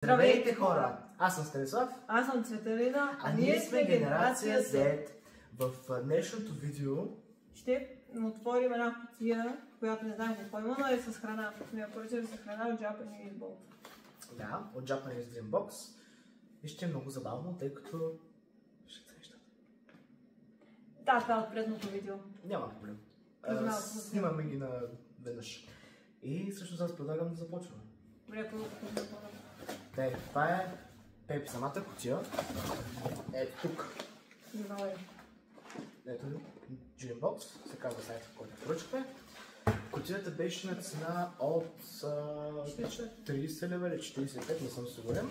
Здравейте, хора! Аз съм Станислав. Аз съм Цветелина, а ние сме генерация Z. В днешното видео ще отворим една кутия, която не знаем какво има, но е с храна. Сме я поръчали с храна от Japanese Box. Да, от Japanese Dream Box. И ще е много забавно, тъй като ще се нещата. Да, това е от предното видео. Няма проблем. Снимаме ги наведнъж. И всъщност аз предлагам да започваме. Добре, първо да започваме. Това е Пепи самата кутия. Ето тук. Ето Dream Box, се казва сайта, в който поръчахме. Кутията беше на цена от 30 лева или 45, не съм сигурен.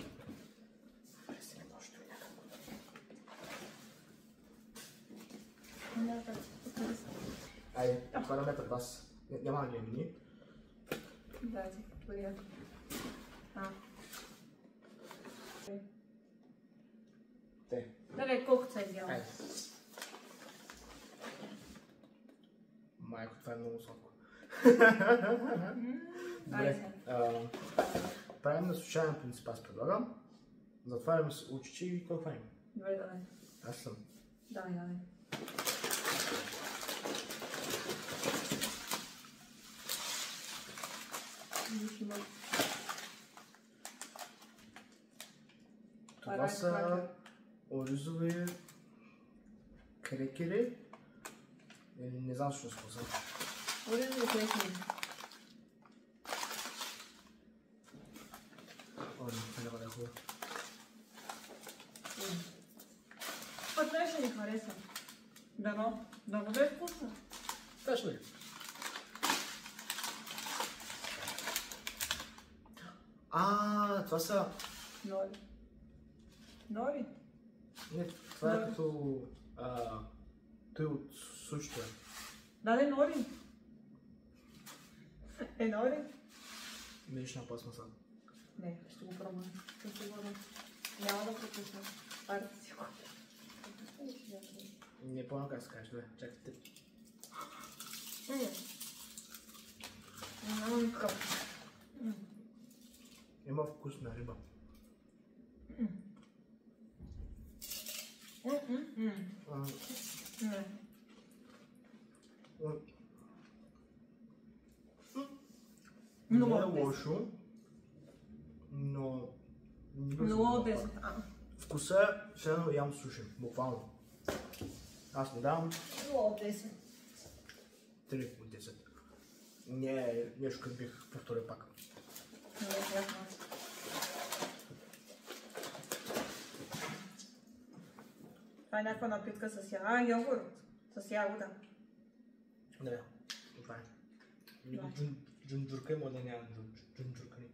Айде, отваряме пред вас. Няма да ги мини. Дайте, отворя. Те. Давай, колко се е взял? Айде. Майко, това е много сладко. Добре. Правим на случайен принцип, аз предлагам. Затваряме се очите и какво правим? Добре, давай. Аз съм. Давай. Това са оризови крекери. Не знам защо какво са. Оризови крекери. Това няма да е хубаво. Път не ще ни хареса. Дано да е вкусно. Точно ли? Това са... Нори? Нори? Не, това е като... той от сушите. Да, нори. Нори? Мириш на пластмаса. Не, ще го пробвам. Съм сигурна. Няма да пропусна. Парите си го. Не помня как се кажеш, добре, чакайте. Няма никакъв. Има вкусна риба. Не е лошо, но... Много 10. Вкуса е все едно ям суши, буквално. Аз му давам... 10. 3 от 10. Не е нещо, като бих повторил пак. Това е някаква напитка с йогурт. С ягода. Не, това е. Джунджурка има да няма джунджуркани.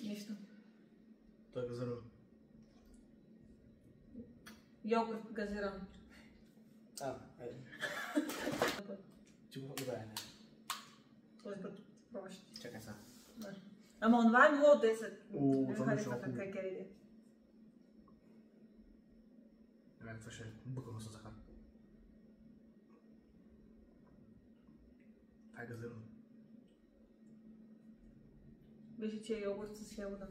Нищо. Той е газиран. Йогурт газиран. Ти го добре, не. Този път пробваш. Чакай сега. Ама онова е 0 от 10. Не ми харесваха крекерите. Това ще буквално с захар. Това е газирано. Беше, че е йогурт с ягода.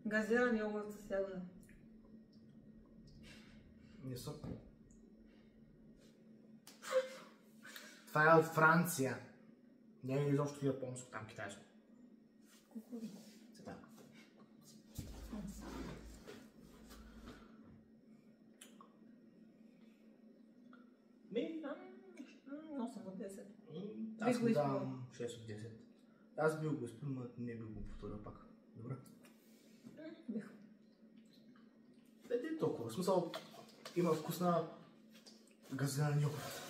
Газиран йогурт с ягода. Не съм. Това е от Франция. Не е изобщо японско, там китайско. Кукури. Сега. Но съм от 10. Аз му давам 6 от 10. Аз бил го изпил, но не бил го повторил пак. Добре? Бих. Не толкова. В смисъл, има вкусна газиран йогурт.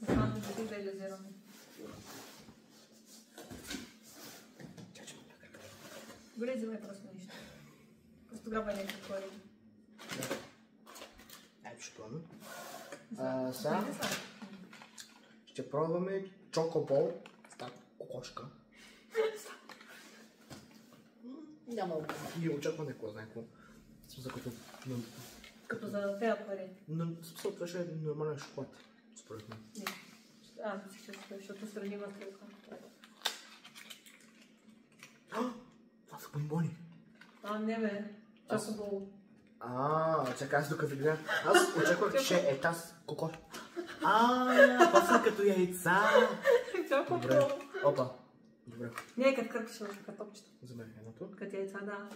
Знам да е газирано. Добре, взимай просто нищо. Просто грабай нещо кори. Ето ще пробваме. Сега ще пробваме чокобол с тази кокошка. Няма и очакване какво знае какво. Смисъл като за тези пари. Но смисъл това ще е нормален шоколад, според мен. Защото страни има стрелка. Бомбони. Не бе, чокобол. Чакай аз докато гледам. Аз очаквах, че е таз кокос. После като яйца. Чокобол. Добре. Опа. Добре. Не, като кръпиш в картопчета. За мен едното. Като яйца, да.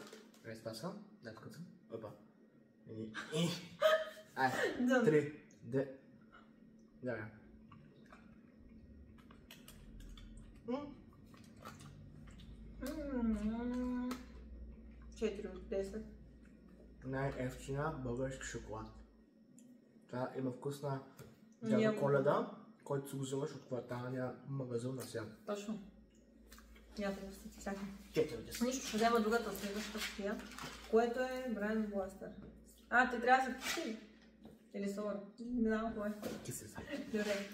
Ай, спаса. Да, тук съм. Опа. Ай, Дън. 3, 2. Да. 4 от 10. Най-ефтина български шоколад. Това има вкус на Няма. Дядо Коледа, който си го взимаш от кварталния магазин на Сян. Точно. Мятам да сте всяка. 4 от 10. Нищо, ще взема другата следващата кутия, което е Брайан Бластър. Те трябва да се пусти. Или сора. Не знам кое. Ти се са. Добре.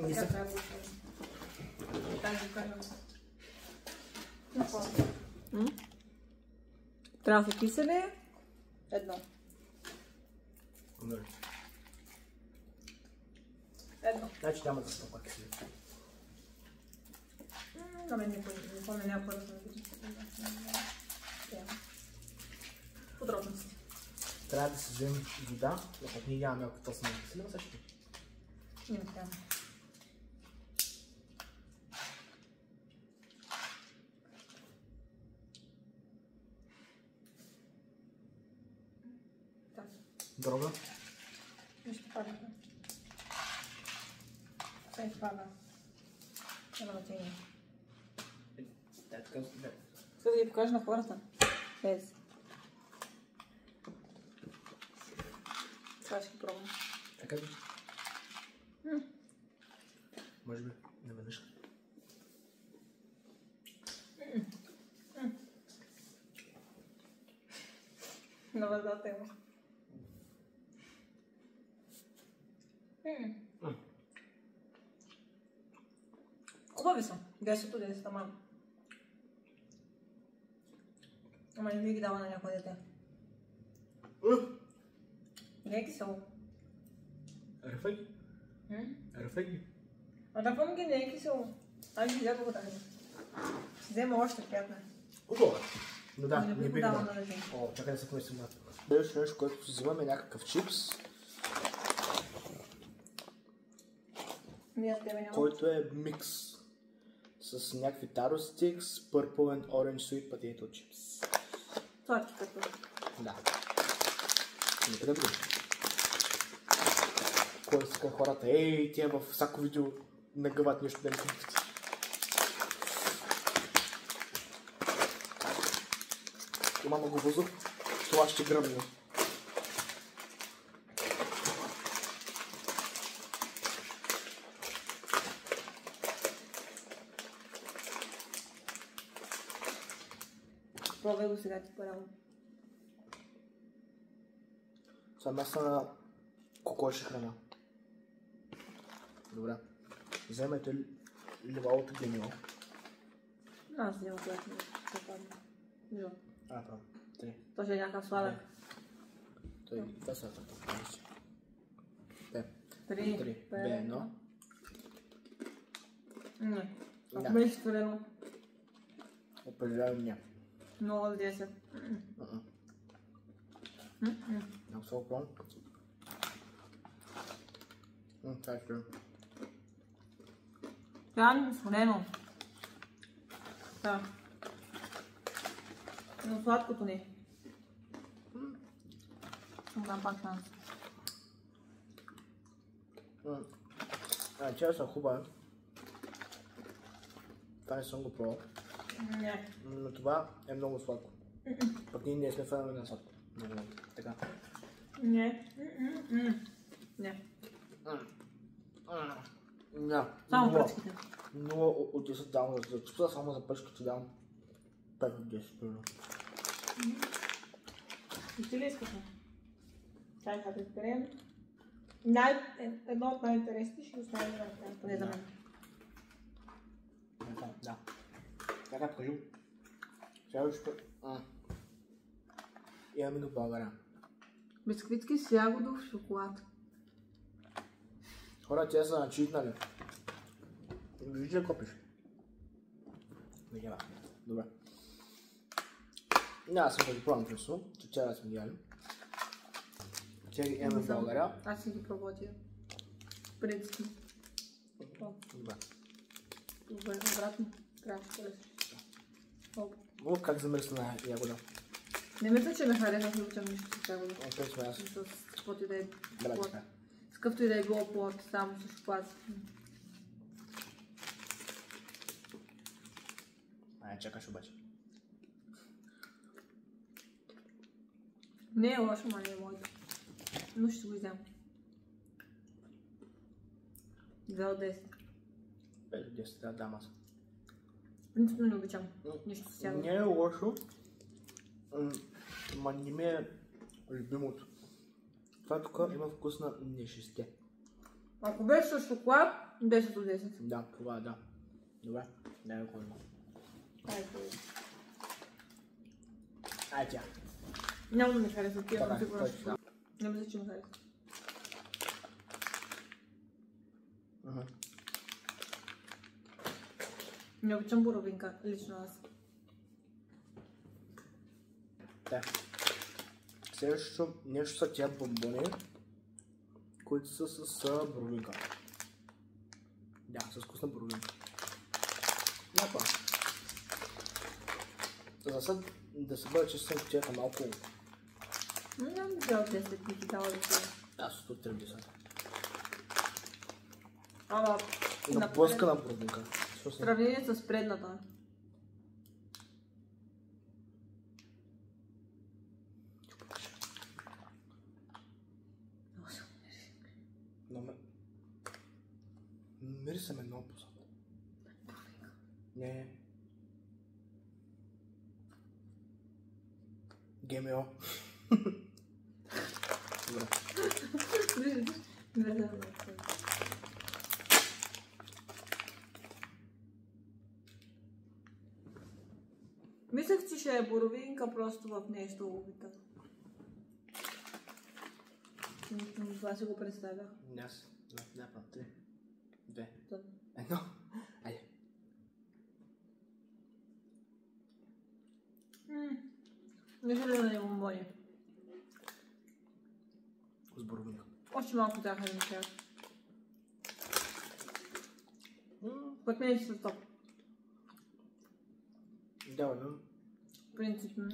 Не Така са. трябва да го кажа. Така го кажа. Трябва да се киселе. Едно. Добре. Едно. Значи няма да са пак си. На мен не помня някаква да съм види. Подробности. Трябва да си вземем вода, но пък ние нямаме малко това сме. Силива също. Не ми трябва. Дрога. Нещо пада. Все пада. Няма значение. Да, така да. Искам да ги покажа на хората. Без. Това ще ги пробвам. Така ли? Може би не веднъж. На въздата има. Хубави са. 10 от 10, ама. Ама не би ги дала на някое дете. Не е кисело. Рефеги. Рефеги. Да помни, не е кисело. Аз ги взема го тази. Взема още приятно. Удобно. Но да, Не не би бих дала да. на дете. Чакай да се помислим на това. Следващото нещо, което си взимаме, е някакъв чипс, който е микс с някакви таро стикс, purple and orange sweet potato chips. Сладки като. Да. Нека да видим. Кой иска хората? Тия във всяко видео нагъват нещо да не пити. Има много въздух, това ще гръмне. Пробвай го сега ти първо. Съвместна кокоши храна. Добре. Вземете ливалото генио. Аз взема което ми се падна. Виждам. Право. 3. То ще е някакъв сладък. Той това са като. 3, 2, 1. Не. Да. Ако беше свалено Определено няма. 0 от 10. Много са опром. Това е филм. Трябва ми свалено. Да. Но сладкото не. Ще му дам пак шанс. Тя са хубави. Това не съм го пробвал. Не. Но това е много сладко. Пък ние не сме фенове на сладко. Така. Не. Не. Да. Само пръчките. 0 от 10 давам за чипса, само за пръчките давам 5 от 10. Примерно. И ти ли искаш? Чакай да изберем. Едно от най-интересните ще оставим на това, поне за мен. Да. Така, покажи. Следващото. Имаме го в България. Бисквитки с ягодов шоколад. Хора, тя са начитнали. Вижте ли копиш? Не гева. Добре. Няма съм да ги пробвам просто, че вчера сме яли. Че ги имаме в България. Аз си ги пробвам тия. Принципно. Добре. Добре, обратно. Трябва да се О, как замръсна ягода. Не мисля, че ме хареса, не обичам нищо с ягода. Опет сме аз. С каквото и да е Браво, плод. така. С какъвто и да е било плод, само с шоколад. Чакаш обаче. Не е лошо, ма не е моето. Но ще го изям. 2 от 10. 5 от 10, да, дам аз. Принципно не обичам нищо с ягода. Не е лошо, ма не ми е любимото. Това тук има вкус на нешесте. Ако беше с шоколад, 10 от 10. Да, това е да. Добре, не е хубаво. Ай тя. Няма да ми хареса тия, Така, но сигурно ще точно. Не мисля, че ми хареса. Не обичам боровинка, лично аз. Да. Следващото нещо са тия бомбони, които са с боровинка. Да, с вкусна боровинка. Някаква. За сега да се бъде честен, кутията малко. Нямам 2 от 10, не ти дава да се. Аз от 30. Ама, На плъска на боровинка. в сравнение с предната. Мириса ме много позад. Не. ГМО. Добре. Не знам. Мислех, че ще е боровинка просто в нещо убита. Това си го представях. Аз. Да, 3. 2. Да. 1. Айде. Не желя да имам боня. С боровинка. Още малко захар ми трябва. Път мен ще са топ. Да, бе. Принципно.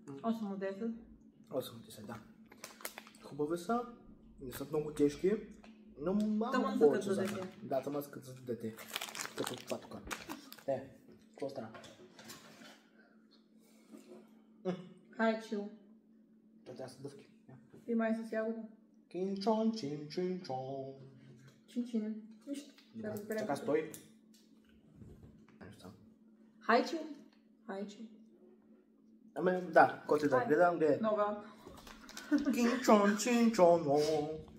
8 от 10. 8 от 10, да. Хубави са, не са много тежки, но малко Тъмън повече за захар. дете. Да, тъмън за дете. Като това тук. Какво стана? Хайчил. Това са дъвки. И май с ягода. Кинчон, чин, чин, чон. Чин-чин. Нищо. Ще разберем. Така стой. Хайчил. Хайчил. Ами да, който да гледам, гледа. Много рано. Кинчон, чин, чон.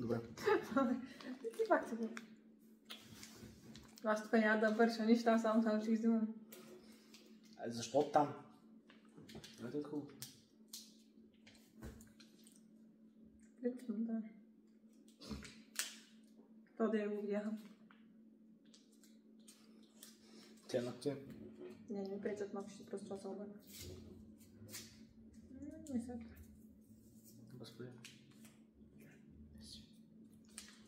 Добре. Ти пак се го. Аз тук няма да върша нищо, аз само ще ги взимам. Защо там? Това е хубаво. Принципно, да. То да я го видяха. Ценах. Не ми пречат ногтите, просто това се обърна. Не са. Господи.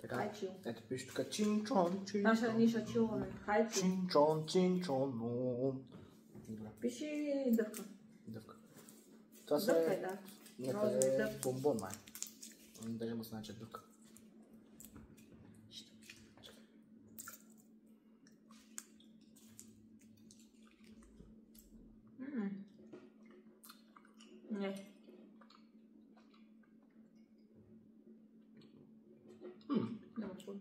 Така, Хайчил. ето пише тук чин-чон, чин-чон. Наша ниша чуваме. Хайчил. Чин-чон, чин-чон. Добре, Пиши дъвка. дъвка. Това Дъвка е, се да. някъде бомбон, май. Дали му се нарича дъвка. Не. Няма какво.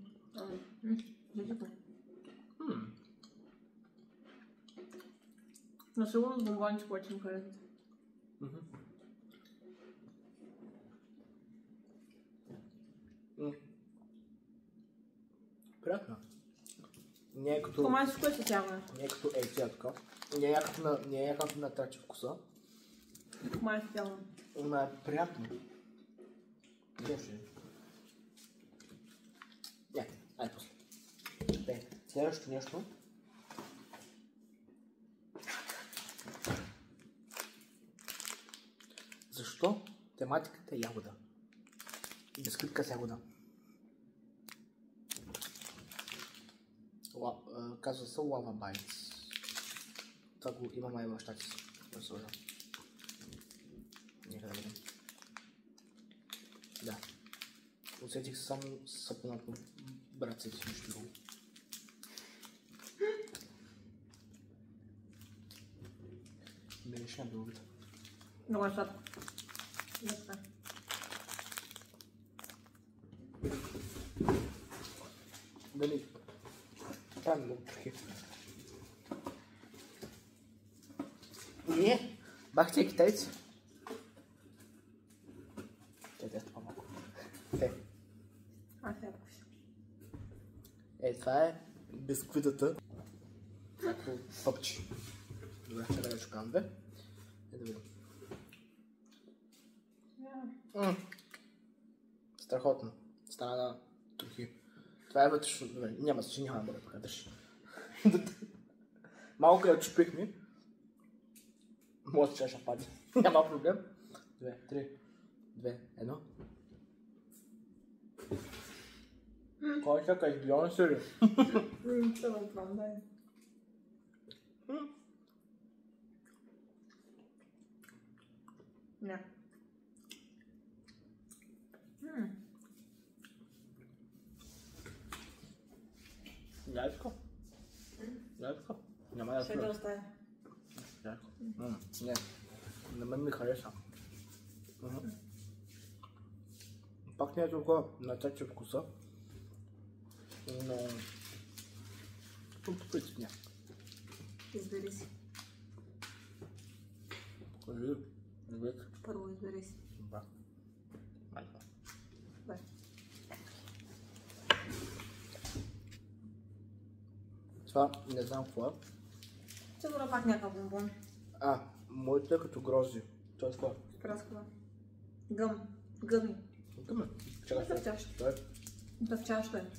Зажитно. Но сигурно с бомбоните повече ми харесват. Приятно. Не е като... Комай с кое се тягаме? Не е като ей тя така. Не е някакъв натрачи вкуса. Комай се тягаме. Но е приятно. Греши. Не, ай после. Следващото нещо. Защо? Тематиката е ягода. Бисквитка с ягода. Казва се Lava Bites. Това го има май в щати си. Да сложа. Нека да видим. Да. Усетих само сапуната братците си нещо друго. Мирише на другата. Много е сладко. Доста. Дали? Това е много трохи. Не, бахте китайци. Те теста по-малко. Аз я вкуся. Това е бисквитата. Ако пъпчи. Добре, чакай да чукам две. Да видим. Страхотно. Стана на трохи. Това е вътрешно. Добре, няма се, няма да бъде покажеш. Малко я чупихме. Може че ще пади. Няма проблем. 2, 3, 2, 1. Кой чака, избион се ли? Ще го пробвам, дай. Не. Яйчко? Яйчко? Няма да Ще да оставя. Яйчко? Не. На мен ми хареса. Пак не е толкова натече вкуса. Но... по принцип не. Избери си. Покажи. Век. Първо избери си. Добре. Майка. Дай. Това не знам какво е. Сигурно пак някакъв бомбон. Моето е като грозди. Това е какво? Праскова. Гъм. Гъми. Гъме. Чакай. Дъвчащо. Това е. Дъвчащо е.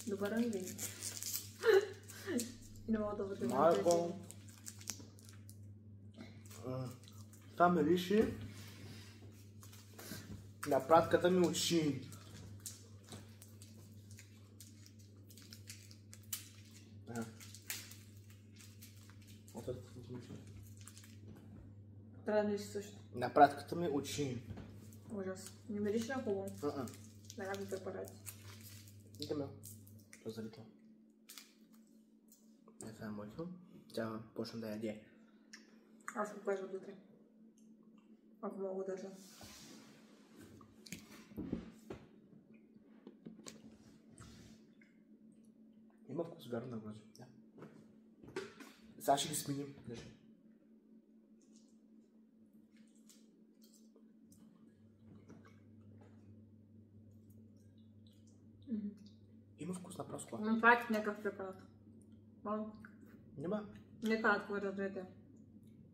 Добър ми види. Не мога да бъде. Малко. Това ме лиши на пратката ми от Shein. Трябва да мириш също. На пратката ми от Shein. Ужас. Не мириш на хубаво. На някакви препарати. Идеме. Това заради това. Това е моето. Тя почна да яде. Аз го пежа до 3. Ако мога да държа. Има вкус вярно на грозди. Да. Сега ще ги сменим. Има вкус на праскова. Но това е някакъв препарат. Няма. Не казват кой да двете.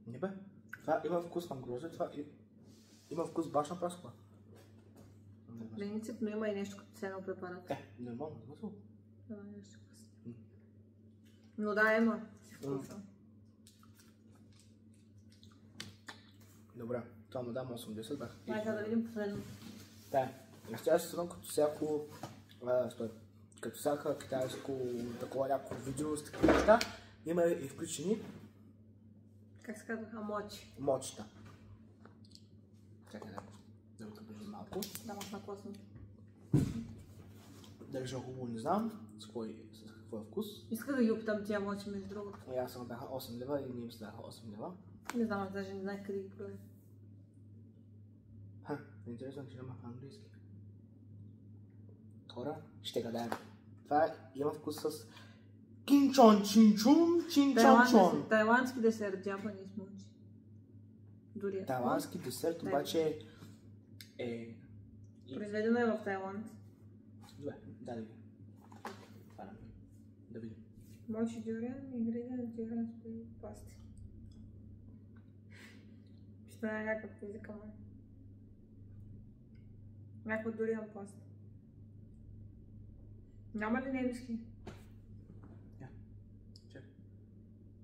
Не бе. Това има вкус на грозди, това има вкус баш на праскова. Принципно има и нещо като ценно препарат. Нормално, готово. Това е нещо вкусно. Но да, има си вкуса. Добре, това му дам 80 бях. Майка да видим последно. Да, естествено като всяко... като всяка китайско такова някакво видео с такива неща, има и включени как се казваха? Мочи. Мочета. Чакай да го приближим малко. Да, махна косното. Дали ще е хубаво, не знам. С какво е вкус. Исках да ги опитам тия мочи между другото. И аз съм бяха 8 лева и ние ми се даха 8 лева. Не знам, аз даже не знаех къде ги продавам. Интересно, че няма английски. Хора, ще гадаем. Това има вкус с кинчон, чинчун, чинчон. Тайландски десерт, Japanese mochi. Дори. Тайландски десерт обаче е... Произведено е в Тайланд. Добре, да видим. Да видим. Мочи дюрен, ингредиент дюрен с пасти. Ще е някакъв езика май. Някаква дюрен паста. Няма ли немски? Чакай.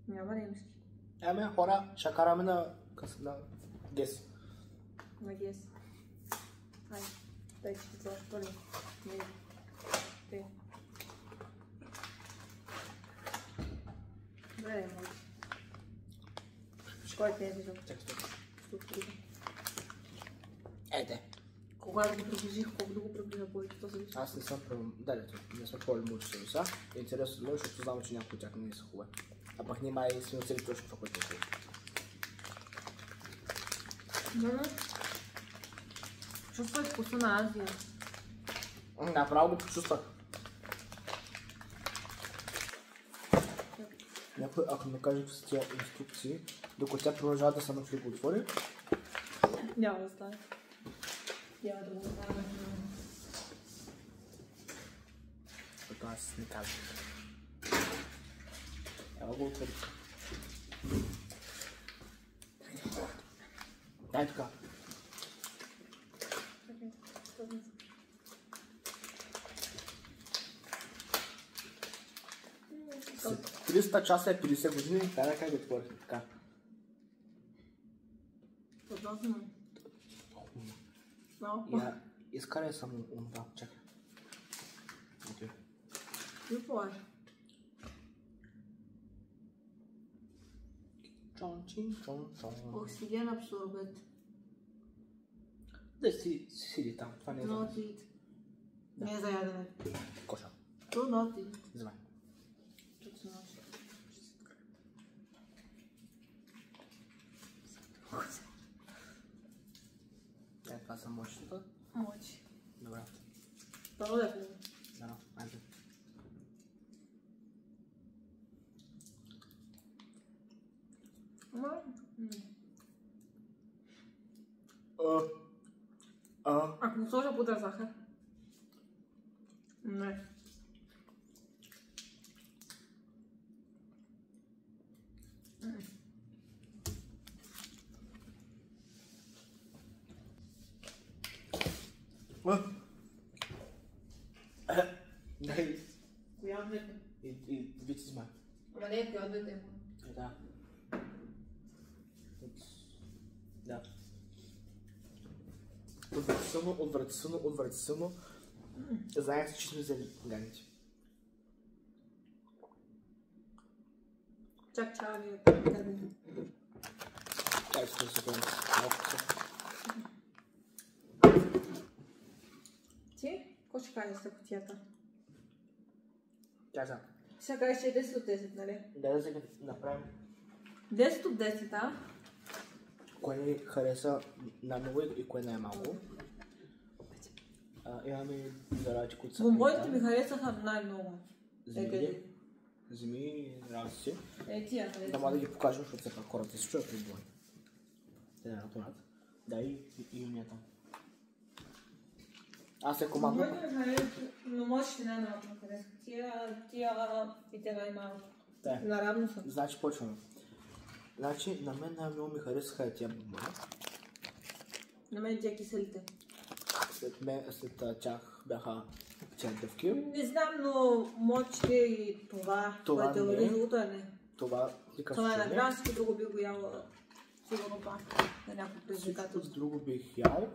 Няма немски. Ами хора, ще караме на гес. На гес. Ай, дай че ти това първи. Не. Те. Добре, може. Кой те е виждал? Ейде. Когато го приближих, колко да го приближа повече, то се вижда. Аз не съм не сме пробвали мучи сервиса. Интересно, защото знам, че някои от тях не са хубави. А пък ние май сме оцели точно това, което е хубаво. Да. Чувствай вкуса на Азия. Направо го почувствах. Някой, ако не каже какви са тия инструкции, докато тя продължава да се научи да го отвори. Няма да стане. Няма да го направя. Защото аз не казвам. Ела го отвори. Дай така. След 300 часа и 50 години, дай как го отворих така. Подозно. Я изкарай само онова, чакай. Окей. Какво е? Оксиген абсорбент. Да сиди там, това не е за Not eat. Не е за ядене. коша. Do not eat. Вземай. Тук се носи. Това са мощната. Мочи. Добре. Първо да влезе. Да, айде. Ако му сложа пудър захар? Не. Дай. Коя от двете? И двете вземай. Ама не, коя от двете е? Да. Да. Отвратително. Знаех, че сме взели ганите. Чак чави. Дай се секунда. Ти? Какво ще кажеш за кутията? Тя за. Ще кажеш, че е 10 от 10, нали? Да се направим. 10 от 10, а? Кое ни хареса най-много и кое най-малко. Имаме зарати, които са... Бомбоните ми харесаха най-много. Земи, работи си. Тия харесаха. Да, да ги покажем, защото все пак хората се чуят прибори. Те да натонат. Да, и уния там. Аз се командвам. Бомбоите ми харесаха, но можеш ли най-малко ми харесаха. Тия и те най-малко. Да. Наравно са. Значи почваме. Значи, на мен най-много ми харесаха тия бомбони. На мен тия киселите. След тях бяха чертовки. Не знам, но мочите и това, което е оризовото е не. Това е на грански, друго би го яла сигурно пак на някакво предизвикателство. Друго бих ял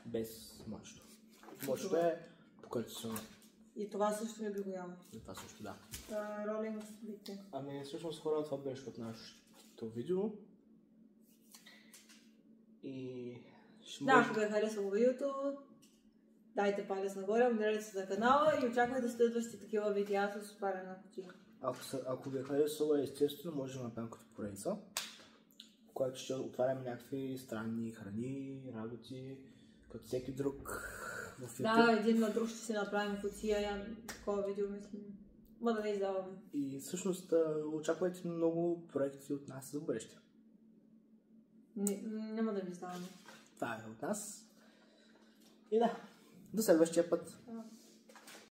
без мочето. Мочето е покачествено. И това също не би го яла. И това също, да. Ролинг в столите. Ами всъщност хора, това беше от нашето видео. И... Да, ако ви е харесало видеото, дайте палец нагоре, абонирайте се за канала и очаквайте следващи такива видеа с отваряне на кутия. Ако ви е харесало, естествено, може да направим като поредица, в която ще отваряме някакви странни храни, работи, като всеки друг в YouTube. Да, един на друг ще си направим кутия, такова видео мислим. Ма да не издаваме. И всъщност очаквайте много проекти от нас за бъдеще. Няма да ви издаваме. Това е от нас. И да, до следващия път.